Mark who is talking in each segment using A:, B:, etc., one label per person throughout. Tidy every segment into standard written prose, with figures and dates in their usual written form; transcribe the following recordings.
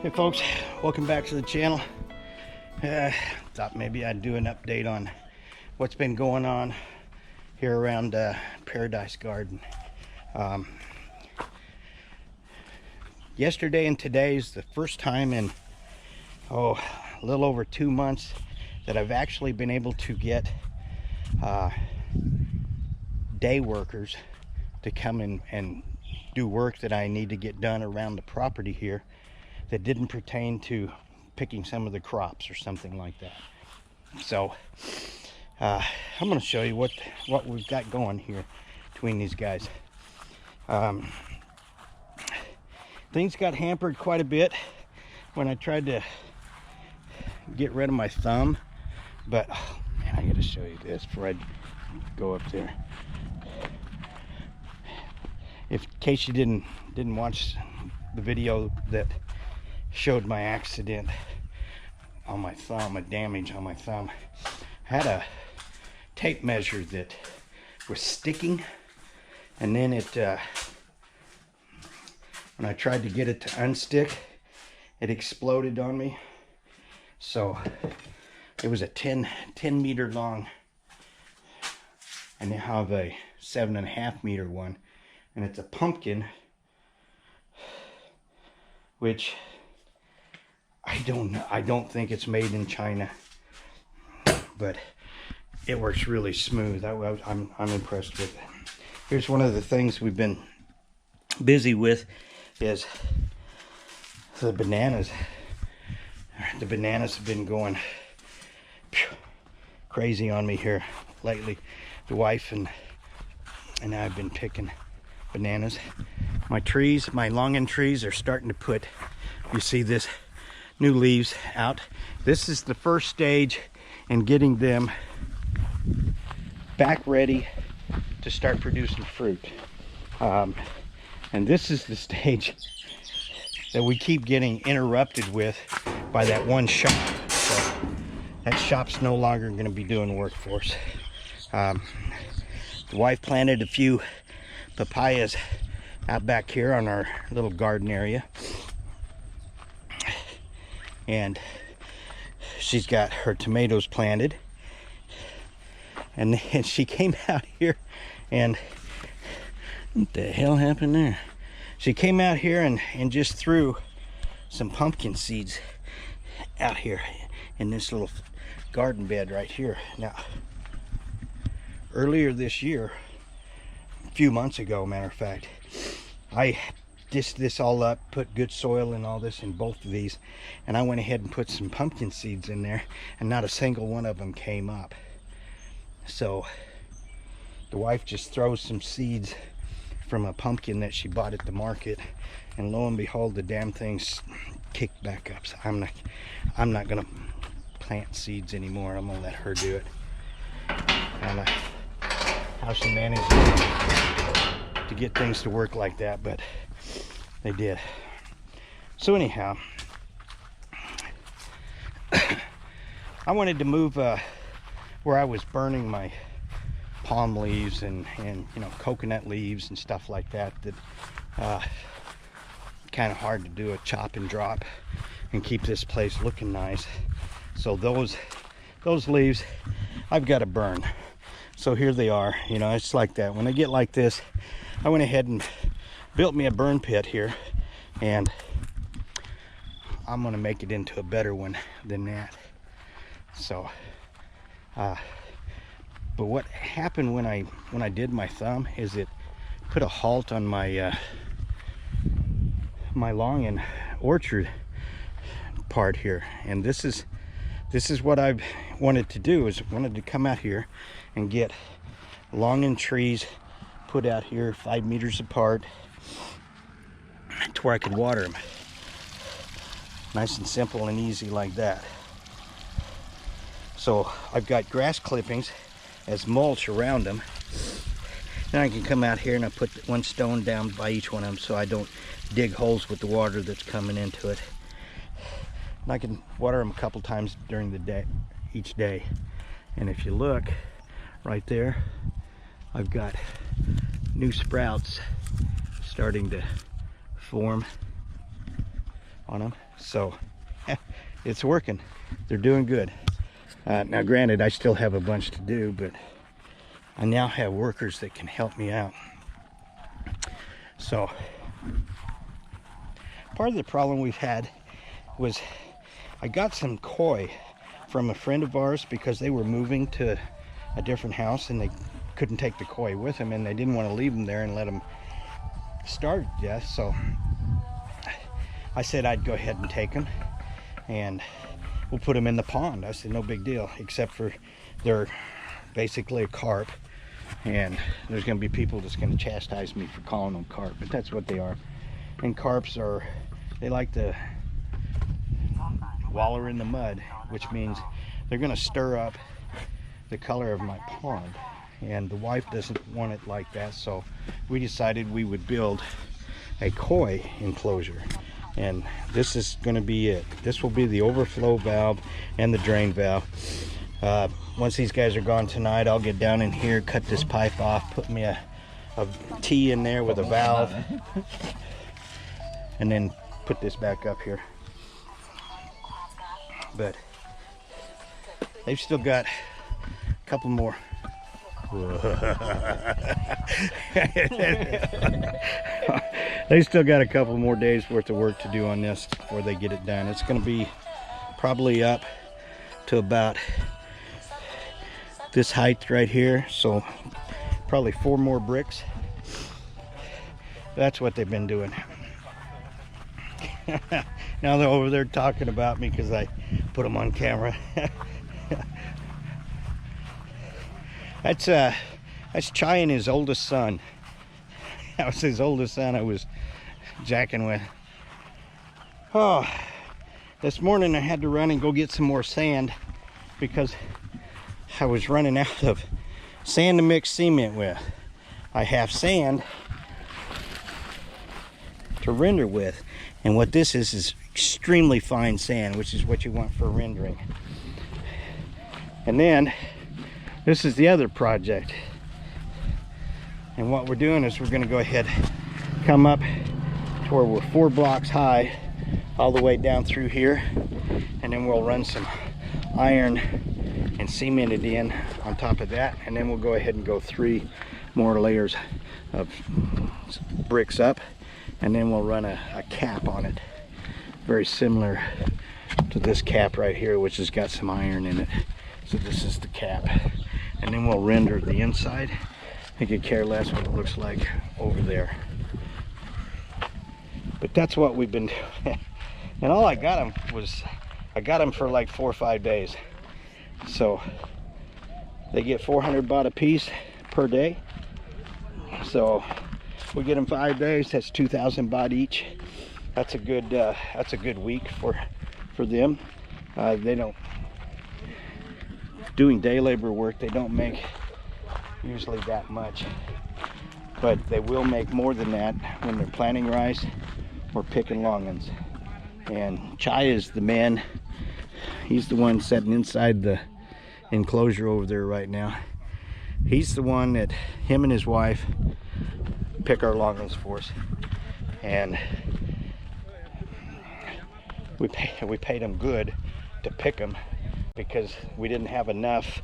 A: Hey folks, welcome back to the channel. Thought maybe I'd do an update on what's been going on here around Paradise Garden. Yesterday and today is the first time in a little over 2 months that I've actually been able to get day workers to come in and do work that I need to get done around the property here that didn't pertain to picking some of the crops or something like that. So I'm going to show you what we've got going here between these guys. Things got hampered quite a bit when I tried to get rid of my thumb, but oh man, I got to show you this before I go up there. In case you didn't watch the video that showed my accident on my thumb, a damage on my thumb, I had a tape measure that was sticking, and then it when I tried to get it to unstick, it exploded on me. So it was a 10 meter long. I now have a 7.5 meter one, and it's a pumpkin, which I don't think it's made in China, but it works really smooth. I'm impressed with it. Here's one of the things we've been busy with is the bananas. The bananas have been going crazy on me here lately. The wife and I have been picking bananas. My trees, my longan trees, are starting to put, you see this, new leaves out. This is the first stage in getting them back ready to start producing fruit. And this is the stage that we keep getting interrupted with by that one shop. So that shop's no longer going to be doing work for us. The wife planted a few papayas out back here on our little garden area, and she's got her tomatoes planted, and then she came out here and what the hell happened there? She came out here and just threw some pumpkin seeds out here in this little garden bed right here. Now, earlier this year, a few months ago, matter of fact, I dished this all up, put good soil and all this in both of these, and I went ahead and put some pumpkin seeds in there, and not a single one of them came up. So the wife just throws some seeds from a pumpkin that she bought at the market, and lo and behold, the damn thing's kicked back up. So I'm not gonna plant seeds anymore. I'm gonna let her do it. And how she managed to get things to work like that, but they did. So anyhow, I wanted to move where I was burning my palm leaves and you know, coconut leaves and stuff like that kind of hard to do a chop and drop and keep this place looking nice. So those leaves I've got to burn. So here they are. You know, it's like that. When I get like this, I went ahead and built me a burn pit here, and I'm gonna make it into a better one than that. So but what happened when I did my thumb is it put a halt on my my longan orchard part here. And this is what I've wanted to do, is wanted to come out here and get longan trees put out here 5 meters apart to where I could water them. Nice and simple and easy like that. So I've got grass clippings as mulch around them. Then I can come out here and I put one stone down by each one of them so I don't dig holes with the water that's coming into it. And I can water them a couple times during the day, each day. And if you look right there, I've got new sprouts starting to form on them. So it's working. They're doing good. Now granted, I still have a bunch to do, but I now have workers that can help me out. So part of the problem we've had was I got some koi from a friend of ours because they were moving to a different house and they couldn't take the koi with them, and they didn't want to leave them there and let them starve to death. So I said I'd go ahead and take them and we'll put them in the pond. I said no big deal, except for they're basically a carp, and there's going to be people that's going to chastise me for calling them carp, but that's what they are. And carps are, they like to waller in the mud, which means they're going to stir up the color of my pond, and the wife doesn't want it like that. So we decided we would build a koi enclosure, and this is going to be it. This will be the overflow valve and the drain valve. Once these guys are gone tonight, I'll get down in here, cut this pipe off, put me a T in there with a valve, and then put this back up here. But they've still got a couple more. They still got a couple more days worth of work to do on this before they get it done. It's going to be probably up to about this height right here, so probably 4 more bricks. That's what they've been doing. Now they're over there talking about me because I put them on camera. That's Chai and his oldest son. That was his oldest son I was jacking with. Oh, this morning I had to run and go get some more sand because I was running out of sand to mix cement with. I have sand to render with, and what this is extremely fine sand, which is what you want for rendering. And then this is the other project, and what we're doing is we're going to go ahead, come up to where we're 4 blocks high all the way down through here, and then we'll run some iron and cement it in on top of that, and then we'll go ahead and go 3 more layers of bricks up, and then we'll run a cap on it, very similar to this cap right here, which has got some iron in it. So this is the cap, and then we'll render the inside. I could care less what it looks like over there, but that's what we've been doing. And all I got them was, I got them for like 4 or 5 days. So they get 400 baht a piece per day. So we get them 5 days. That's 2,000 baht each. That's a good week for them. They don't, doing day labor work, they don't make usually that much, but they will make more than that when they're planting rice or picking longans. And Chai is the man. He's the one sitting inside the enclosure over there right now. He's the one that, him and his wife, pick our longans for us. And we paid them good to pick them because we didn't have enough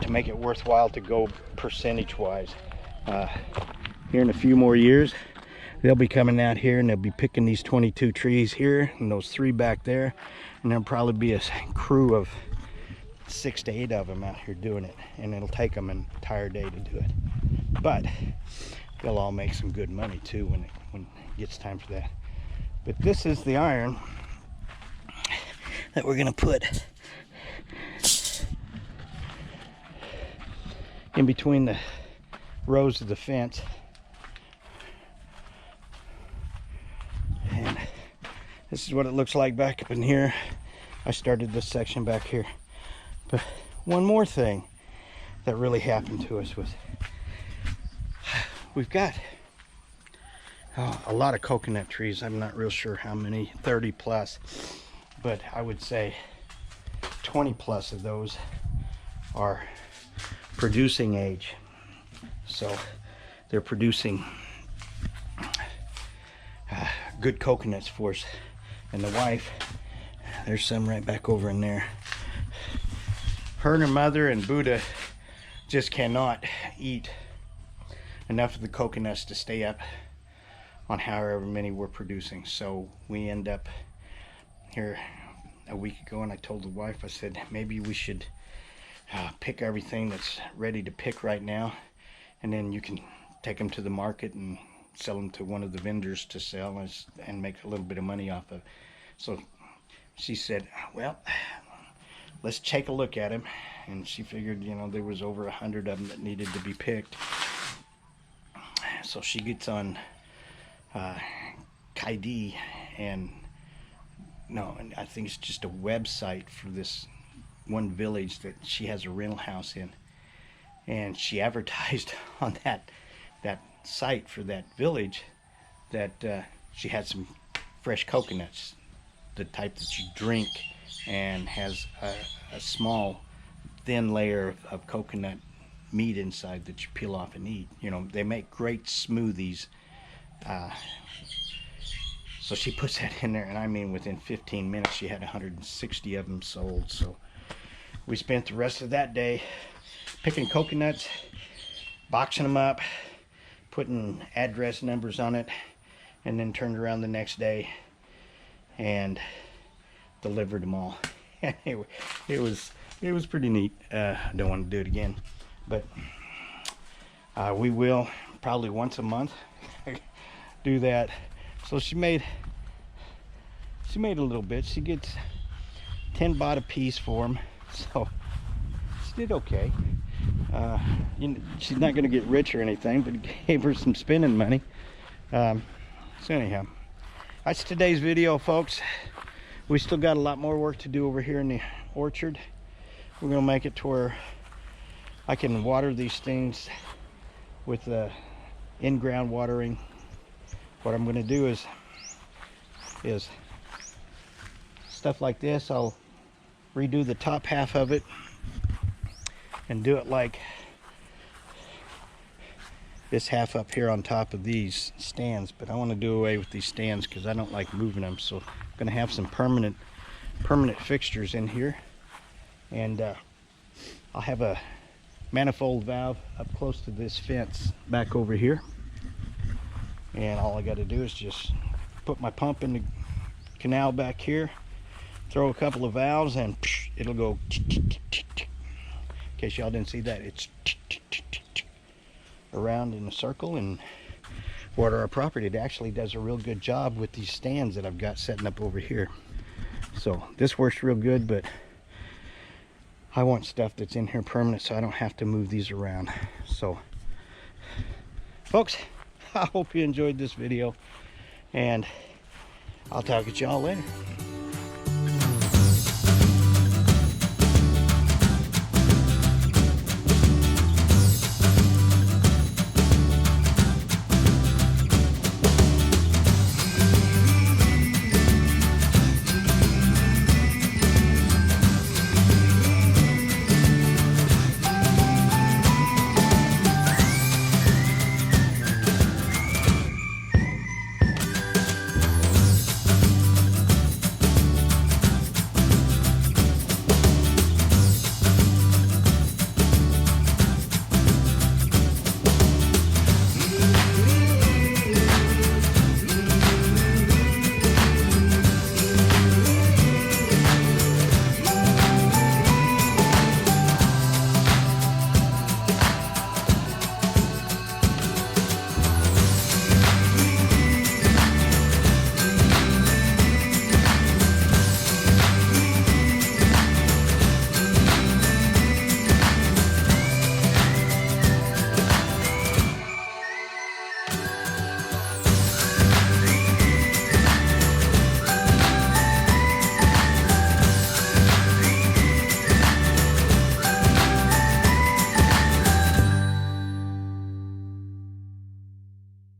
A: to make it worthwhile to go percentage wise. Here in a few more years, they'll be coming out here and they'll be picking these 22 trees here and those 3 back there, and there'll probably be a crew of 6 to 8 of them out here doing it, and it'll take them an entire day to do it. But they'll all make some good money too when it gets time for that. But this is the iron that we're gonna put in between the rows of the fence. And this is what it looks like back up in here. I started this section back here. But one more thing that really happened to us was we've got a lot of coconut trees. I'm not real sure how many, 30 plus, but I would say 20 plus of those are producing age. So they're producing good coconuts for us And the wife, there's some right back over in there. Her and her mother and Buddha just cannot eat enough of the coconuts to stay up on however many we're producing. So we end up here a week ago, and I told the wife, I said, maybe we should pick everything that's ready to pick right now, and then you can take them to the market and sell them to one of the vendors to sell and make a little bit of money off of. So she said, well, let's take a look at them. And she figured, you know, there was over 100 of them that needed to be picked. So she gets on Kaidi, and I think it's just a website for this one village that she has a rental house in, and she advertised on that site for that village that she had some fresh coconuts, the type that you drink, and has a small thin layer of coconut meat inside that you peel off and eat. You know, they make great smoothies. So she puts that in there, and I mean within 15 minutes she had 160 of them sold. So we spent the rest of that day picking coconuts, boxing them up, putting address numbers on it, and then turned around the next day and delivered them all. It was pretty neat. I don't want to do it again, but we will probably once a month do that. So she made a little bit. She gets 10 baht a piece for them, so she did okay. She's not going to get rich or anything, but it gave her some spending money. So anyhow, that's today's video, folks. We still got a lot more work to do over here in the orchard. We're going to make it to where I can water these things with in-ground watering. What I'm going to do is stuff like this. I'll redo the top half of it and do it like this half up here on top of these stands, but I want to do away with these stands because I don't like moving them. So I'm going to have some permanent fixtures in here, and I'll have a manifold valve up close to this fence back over here, and all I got to do is just put my pump in the canal back here, throw a couple of valves, and it'll go. In case y'all didn't see that, it's around in a circle and water our property. It actually does a real good job with these stands that I've got setting up over here. So this works real good, but I want stuff that's in here permanent so I don't have to move these around. So folks, I hope you enjoyed this video, and I'll talk to y'all later.